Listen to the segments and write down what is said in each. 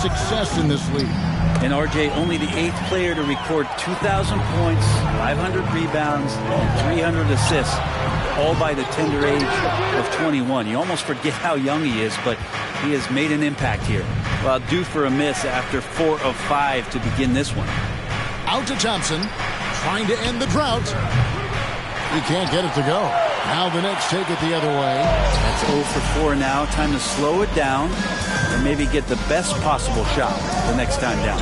success in this league. And RJ, only the 8th player to record 2,000 points, 500 rebounds, and 300 assists, all by the tender age of 21. You almost forget how young he is, but he has made an impact here. Well, due for a miss after 4 of 5 to begin this one. Out to Thompson, trying to end the drought. He can't get it to go. Now the Knicks take it the other way. That's 0 for 4 now. Time to slow it down and maybe get the best possible shot the next time down.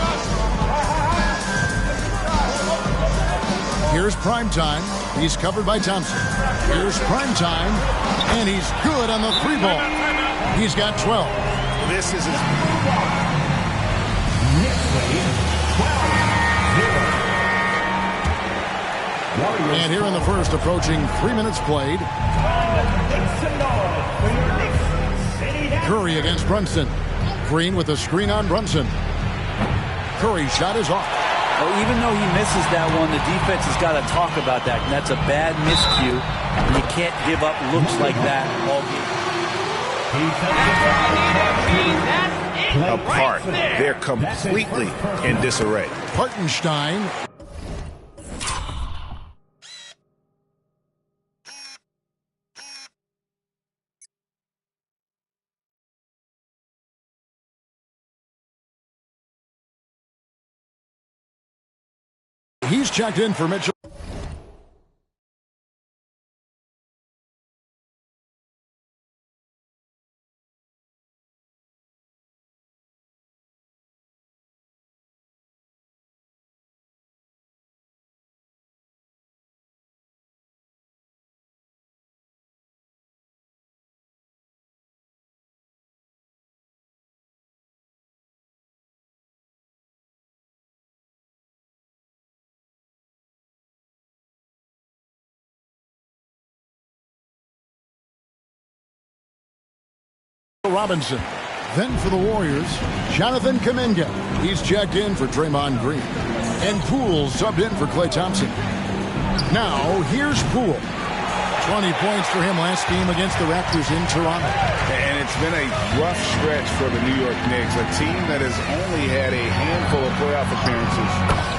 Here's Primetime. He's covered by Thompson. Here's Primetime, and he's good on the 3-ball. He's got 12. This is his... And here in the first, approaching 3 minutes played. Curry against Brunson. Green with a screen on Brunson. Curry's shot is off. Well, even though he misses that one, the defense has got to talk about that. And that's a bad miscue. And you can't give up looks like that all game. Apart. They're completely in disarray. Hartenstein. He's checked in for Mitchell. Robinson. Then for the Warriors, Jonathan Kuminga. He's checked in for Draymond Green. And Poole subbed in for Klay Thompson. Now, here's Poole. 20 points for him last game against the Raptors in Toronto. And it's been a rough stretch for the New York Knicks, a team that has only had a handful of playoff appearances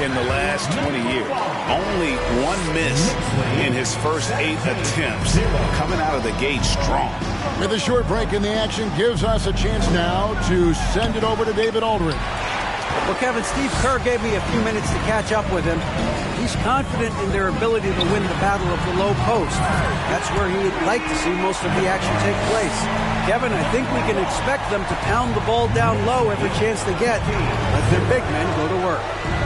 in the last 20 years. Only one miss in his first 8 attempts, coming out of the gate strong. With a short break in the action, gives us a chance now to send it over to David Aldridge. Well, Kevin, Steve Kerr gave me a few minutes to catch up with him. He's confident in their ability to win the battle of the low post. That's where he'd like to see most of the action take place. Kevin, I think we can expect them to pound the ball down low every chance they get. Let their big men go to work.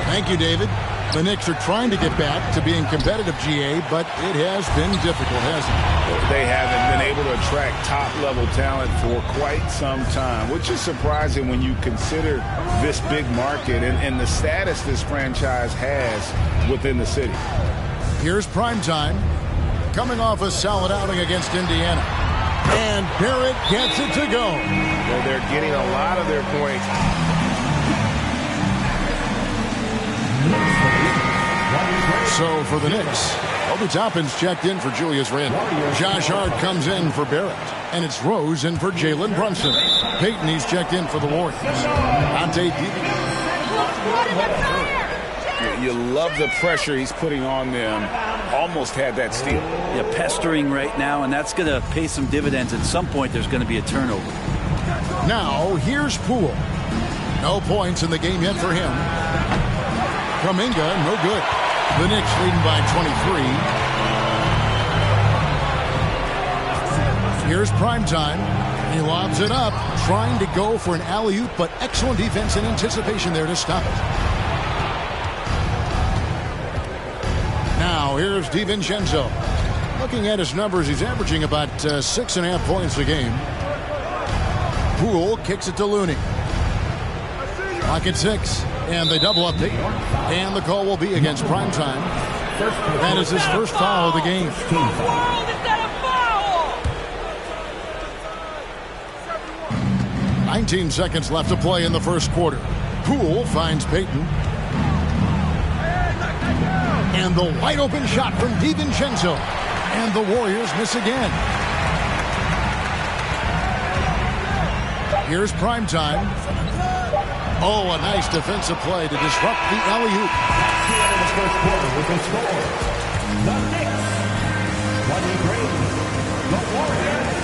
Thank you, David. The Knicks are trying to get back to being competitive, GA, but it has been difficult, hasn't it? They haven't been able to attract top-level talent for quite some time, which is surprising when you consider this big market and the status this franchise has within the city. Here's Primetime, coming off a solid outing against Indiana. And Barrett gets it to go. Well, they're getting a lot of their points. So for the Knicks, Obi Toppin's checked in for Julius Randle. Josh Hart comes in for Barrett. And it's Rose in for Jalen Brunson. Payton, he's checked in for the Warriors. Ante You love the pressure he's putting on them. Almost had that steal. Yeah, pestering right now, and that's going to pay some dividends. At some point, there's going to be a turnover. Now, here's Poole. No points in the game yet for him. Kuminga, no good. The Knicks leading by 23. Here's Primetime. He lobs it up, trying to go for an alley-oop, but excellent defense and anticipation there to stop it. Now, here's DiVincenzo. Looking at his numbers, he's averaging about 6.5 points a game. Poole kicks it to Looney. Clock at 6. And they double up. And the call will be against Primetime. That is his first foul of the game. 19 seconds left to play in the first quarter. Poole finds Payton. And the wide open shot from DiVincenzo. And the Warriors miss again. Here's Primetime. Oh, a nice defensive play to disrupt the alley-oop. First quarter with the score. The Knicks 23. The Warriors.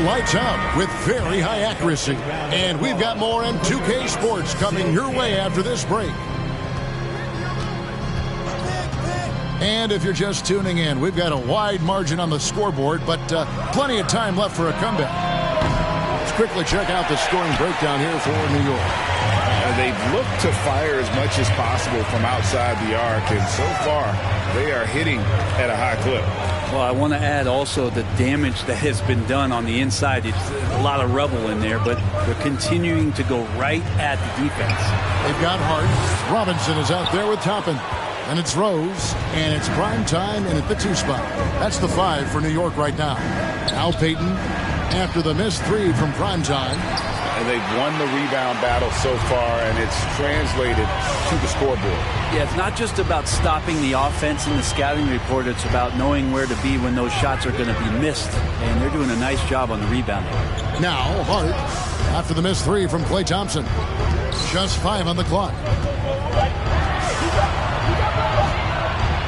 Lights out with very high accuracy. And we've got more M2K Sports coming your way after this break. And if you're just tuning in, we've got a wide margin on the scoreboard, but plenty of time left for a comeback. Let's quickly check out the scoring breakdown here for New York. They've looked to fire as much as possible from outside the arc, and so far they are hitting at a high clip. Well, I want to add also the damage that has been done on the inside. It's a lot of rubble in there, but they're continuing to go right at the defense. They've got Hart. Robinson is out there with Toppin. And it's Rose, and it's prime time and at the 2 spot. That's the 5 for New York right now. Al Payton after the missed 3 from prime time. And they've won the rebound battle so far, and it's translated to the scoreboard. Yeah, it's not just about stopping the offense in the scouting report. It's about knowing where to be when those shots are going to be missed. And they're doing a nice job on the rebounding. Now, Hart after the missed 3 from Klay Thompson. Just 5 on the clock.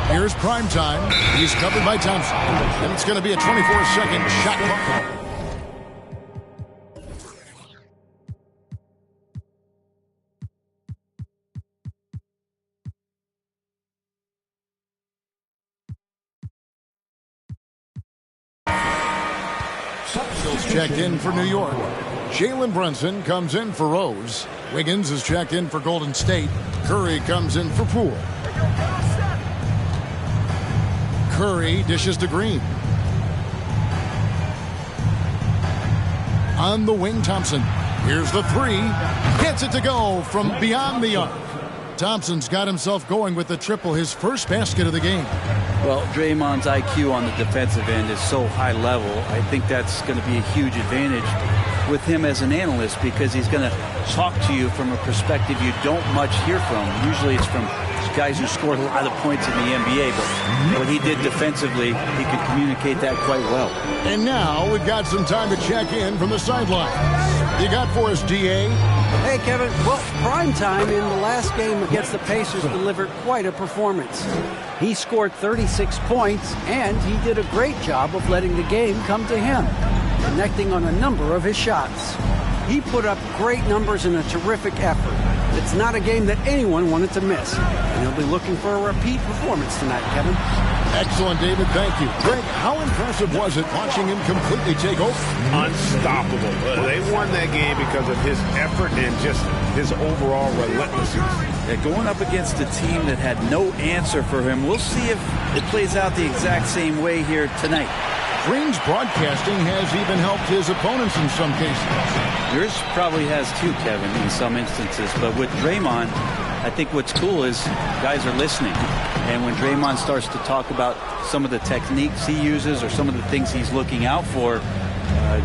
Here's prime time. He's covered by Thompson. And it's going to be a 24-second shot clock. Checked in for New York. Jalen Brunson comes in for Rose. Wiggins is checked in for Golden State. Curry comes in for Poole. Curry dishes to Green. On the wing, Thompson. Here's the 3. Gets it to go from beyond the arc. Thompson's got himself going with the triple, his first basket of the game. Well, Draymond's IQ on the defensive end is so high level. I think that's going to be a huge advantage with him as an analyst, because he's going to talk to you from a perspective you don't much hear from. Usually it's from guys who scored a lot of points in the NBA, but what he did defensively, he could communicate that quite well. And now we've got some time to check in from the sidelines. You got for us, DA? Hey, Kevin. Well, prime time in the last game against the Pacers delivered quite a performance. He scored 36 points, and he did a great job of letting the game come to him, connecting on a number of his shots. He put up great numbers in a terrific effort. It's not a game that anyone wanted to miss, and he'll be looking for a repeat performance tonight, Kevin. Excellent, David. Thank you. Greg, how impressive was it watching him completely take over? Unstoppable. They won that game because of his effort and just his overall relentlessness. Yeah, going up against a team that had no answer for him. We'll see if it plays out the exact same way here tonight. Green's broadcasting has even helped his opponents in some cases. Yours probably has too, Kevin, in some instances. But with Draymond, I think what's cool is guys are listening. And when Draymond starts to talk about some of the techniques he uses or some of the things he's looking out for,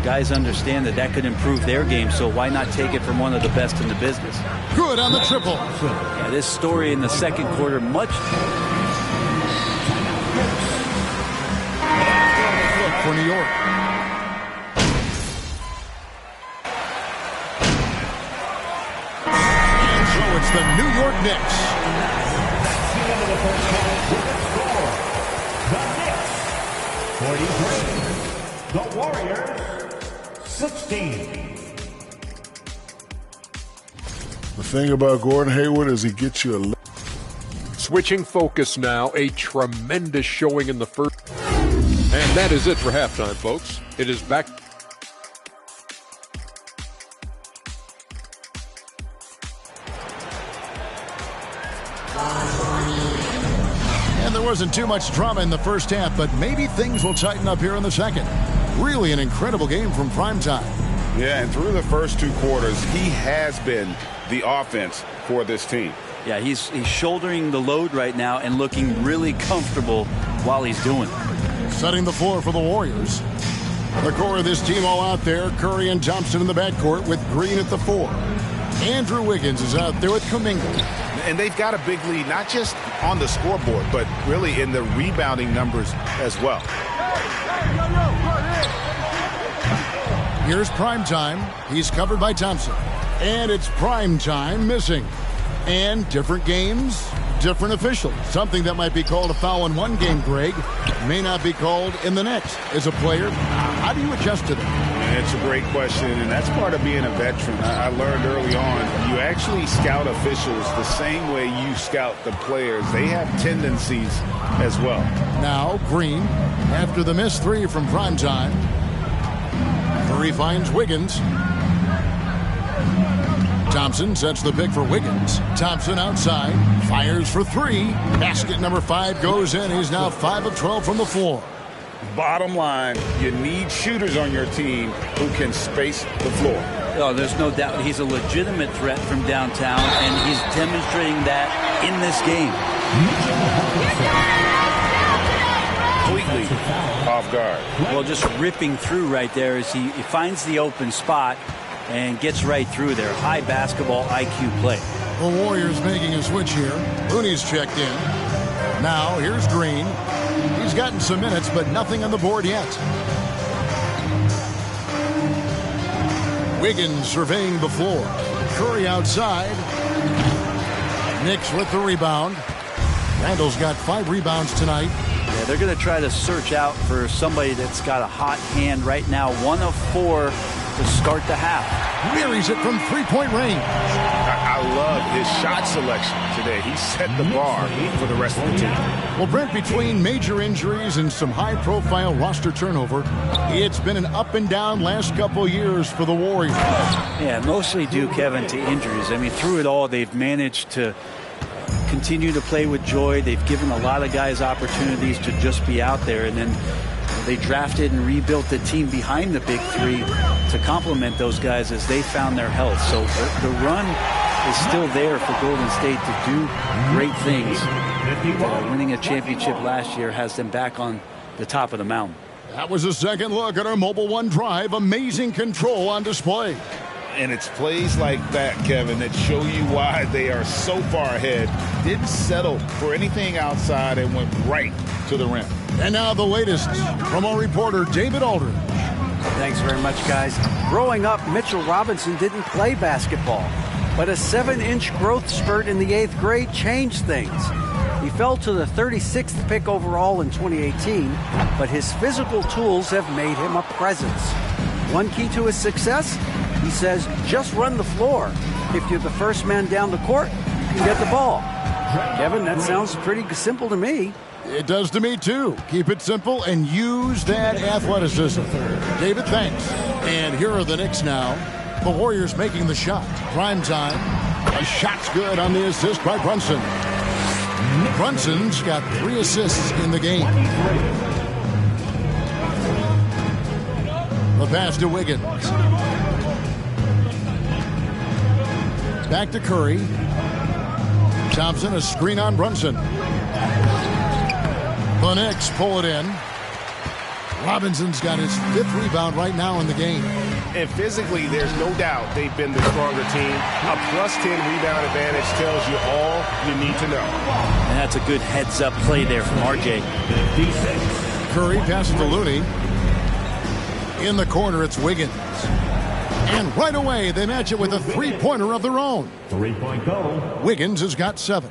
guys understand that that could improve their game. So why not take it from one of the best in the business? Good on the triple. Yeah, this story in the second quarter, much for New York. And so it's the New York Knicks. The Knicks 43. The Warriors 16. The thing about Gordon Hayward is he gets you a... Switching focus now, a tremendous showing in the first. And that is it for halftime, folks. It is back. And there wasn't too much drama in the first half, but maybe things will tighten up here in the second. Really an incredible game from primetime. Yeah, and through the first 2 quarters, he has been the offense for this team. Yeah, he's shouldering the load right now and looking really comfortable while he's doing it. Setting the floor for the Warriors. The core of this team all out there. Curry and Thompson in the backcourt with Green at the 4. Andrew Wiggins is out there with Kuminga. And they've got a big lead, not just on the scoreboard, but really in the rebounding numbers as well. Here's primetime. He's covered by Thompson. And it's prime time missing. And different games, different officials. Something that might be called a foul in one game, Greg, may not be called in the next. As a player, how do you adjust to that? It's a great question, and that's part of being a veteran. I learned early on, you actually scout officials the same way you scout the players. They have tendencies as well. Now, Green, after the missed three from primetime. Curry finds Wiggins. Thompson sets the pick for Wiggins. Thompson outside, fires for three. Basket number 5 goes in. He's now 5 of 12 from the floor. Bottom line, you need shooters on your team who can space the floor. Oh, there's no doubt he's a legitimate threat from downtown, and he's demonstrating that in this game. Completely off guard. Well, just ripping through right there as he finds the open spot and gets right through there. High basketball IQ play. The Warriors making a switch here. Looney's checked in. Now, here's Green. He's gotten some minutes, but nothing on the board yet. Wiggins surveying the floor. Curry outside. Knicks with the rebound. Randall's got 5 rebounds tonight. Yeah, they're going to try to search out for somebody that's got a hot hand right now. 1 of 4 to start the half. Buries it from three-point range. I love his shot selection today. He set the bar for the rest of the team. Well, Brent, between major injuries and some high-profile roster turnover, it's been an up and down last couple years for the Warriors. Yeah, mostly due, Kevin, to injuries. I mean, through it all, they've managed to continue to play with joy. They've given a lot of guys opportunities to just be out there, and then they drafted and rebuilt the team behind the big three to complement those guys as they found their health. So the run is still there for Golden State to do great things. Winning a championship last year has them back on the top of the mountain. That was a second look at our Mobile One Drive. Amazing control on display. And it's plays like that, Kevin, that show you why they are so far ahead. Didn't settle for anything outside and went right to the rim. And now the latest from our reporter, David Aldridge. Thanks very much, guys. Growing up, Mitchell Robinson didn't play basketball, but a 7-inch growth spurt in the 8th grade changed things. He fell to the 36th pick overall in 2018, but his physical tools have made him a presence. One key to his success, he says, just run the floor. If you're the first man down the court, you can get the ball. Kevin, that sounds pretty simple to me. It does to me, too. Keep it simple and use that athleticism. David, thanks. And here are the Knicks now. The Warriors making the shot. Prime time. A shot's good on the assist by Brunson. Brunson's got 3 assists in the game. The pass to Wiggins. Back to Curry. Thompson, a screen on Brunson. The Knicks pull it in. Robinson's got his 5th rebound right now in the game. And physically, there's no doubt they've been the stronger team. A +10 rebound advantage tells you all you need to know. And that's a good heads-up play there from RJ. Curry passes to Looney. In the corner, it's Wiggins. And right away, they match it with a 3-pointer of their own. 3-point goal. Wiggins has got 7.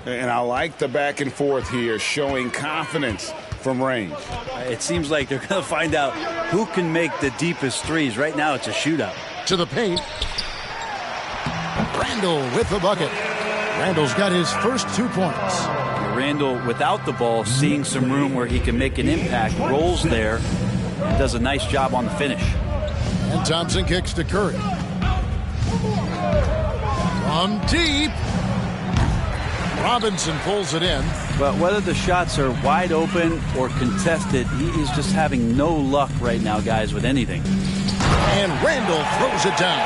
And I like the back and forth here, showing confidence from range. It seems like they're going to find out who can make the deepest threes. Right now, it's a shootout. To the paint. Randall with the bucket. Randall's got his first 2 points. Randall, without the ball, seeing some room where he can make an impact, rolls there, and does a nice job on the finish. And Thompson kicks to Curry. From deep. Robinson pulls it in. But whether the shots are wide open or contested, he is just having no luck right now, guys, with anything. And Randall throws it down.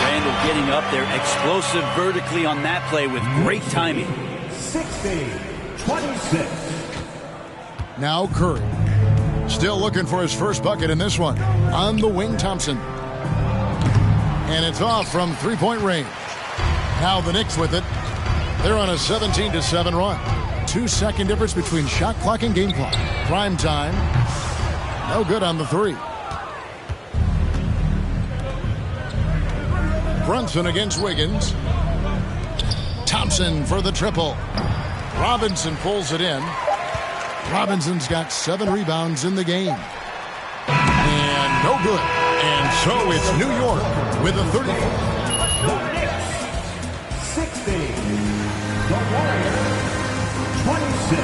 Randall getting up there, explosive vertically on that play with great timing. 60-26. Now Curry. Still looking for his first bucket in this one. On the wing, Thompson. And it's off from 3-point range. Now the Knicks with it. They're on a 17-7 run. 2-second difference between shot clock and game clock. Prime time. No good on the 3. Brunson against Wiggins. Thompson for the triple. Robinson pulls it in. Robinson's got 7 rebounds in the game. And no good. And so it's New York with a 30. 60. The Warriors, 26.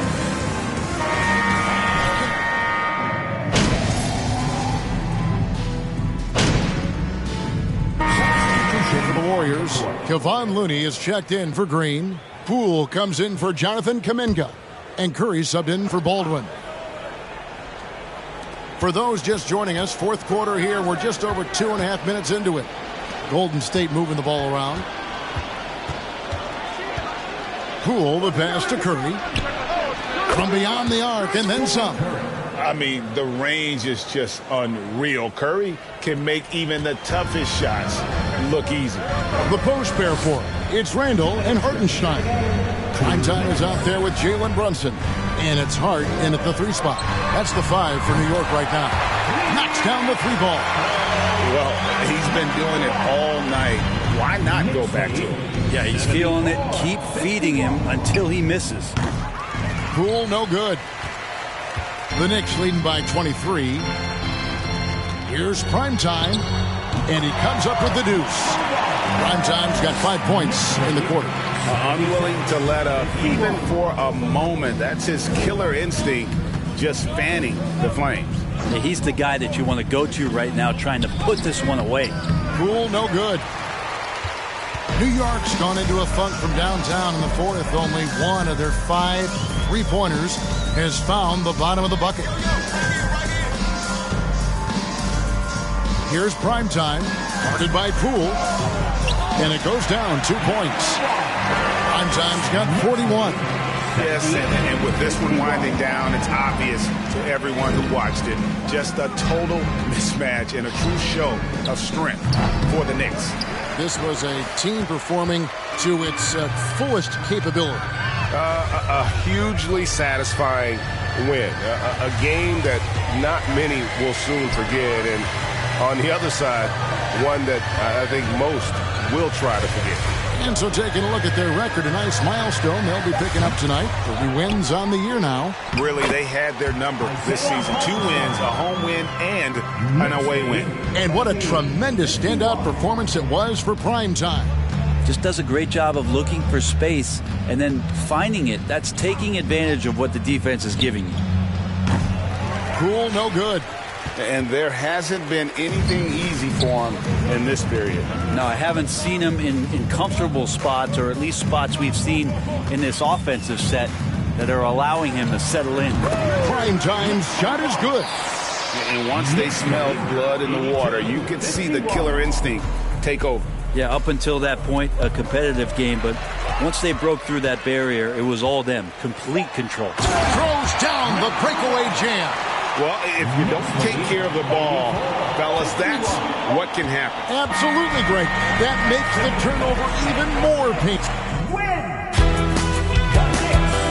For the Warriors, Kevon Looney is checked in for Green. Poole comes in for Jonathan Kuminga. And Curry subbed in for Baldwin. For those just joining us, fourth quarter here. We're just over 2.5 minutes into it. Golden State moving the ball around. Poole, the pass to Curry. From beyond the arc and then some. I mean, the range is just unreal. Curry can make even the toughest shots look easy. The post pair for him. It's Randall and Hartenstein. Primetime is out there with Jalen Brunson. And it's Hart in at the 3 spot. That's the 5 for New York right now. Knocks down the 3 ball. Well, he's been doing it all night. Why not go back to him? Yeah, he's feeling it. Keep feeding him until he misses. Poole, no good. The Knicks leading by 23. Here's Primetime. And he comes up with the deuce. Primetime's got 5 points in the quarter. Unwilling to let up, even for a moment. That's his killer instinct, just fanning the flames. Yeah, he's the guy that you want to go to right now, trying to put this one away. Poole, no good. New York's gone into a funk from downtown in the fourth. Only one of their 5 3-pointers has found the bottom of the bucket. Here's Primetime, guarded by Poole, and it goes down 2 points. Primetime's got 41. Yes, and with this one winding down, it's obvious to everyone who watched it. Just a total mismatch and a true show of strength for the Knicks. This was a team performing to its fullest capability. A hugely satisfying win. A game that not many will soon forget. And on the other side, one that I think most will try to forget. And so taking a look at their record, a nice milestone they'll be picking up tonight. 3 wins on the year now. Really, they had their number this season. 2 wins, a home win, and an away win. And what a tremendous standout performance it was for Primetime. Just does a great job of looking for space and then finding it. That's taking advantage of what the defense is giving you. Poole, no good. And there hasn't been anything easy for him in this period. No, I haven't seen him in comfortable spots, or at least spots we've seen in this offensive set that are allowing him to settle in. Primetime's shot is good. And once they smelled blood in the water, you could see the killer instinct take over. Yeah, up until that point, a competitive game, but once they broke through that barrier, it was all them. Complete control. Throws down the breakaway jam. Well, if you don't take care of the ball, fellas, that's what can happen. Absolutely great. That makes the turnover even more painful. Win! The Knicks,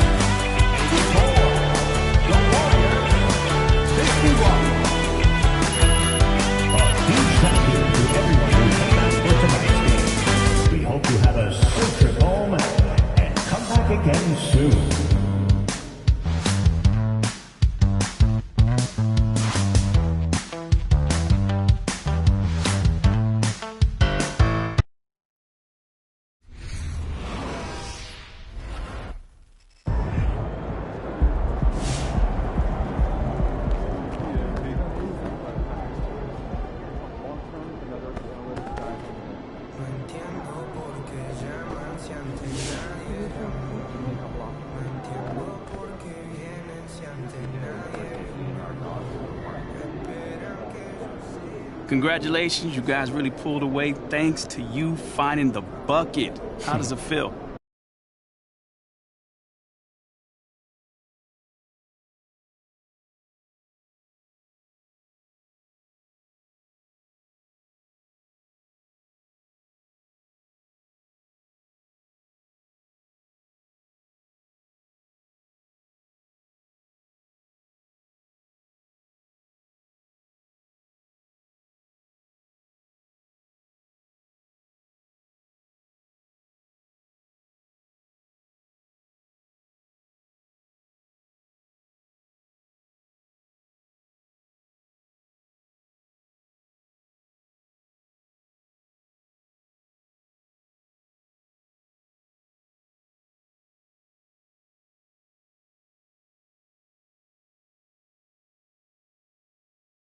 84. The Warriors, 51. A huge thank you to everyone who came out for tonight's game. We hope you have a safe trip home and come back again soon. Congratulations, you guys really pulled away thanks to you finding the bucket. How does it feel?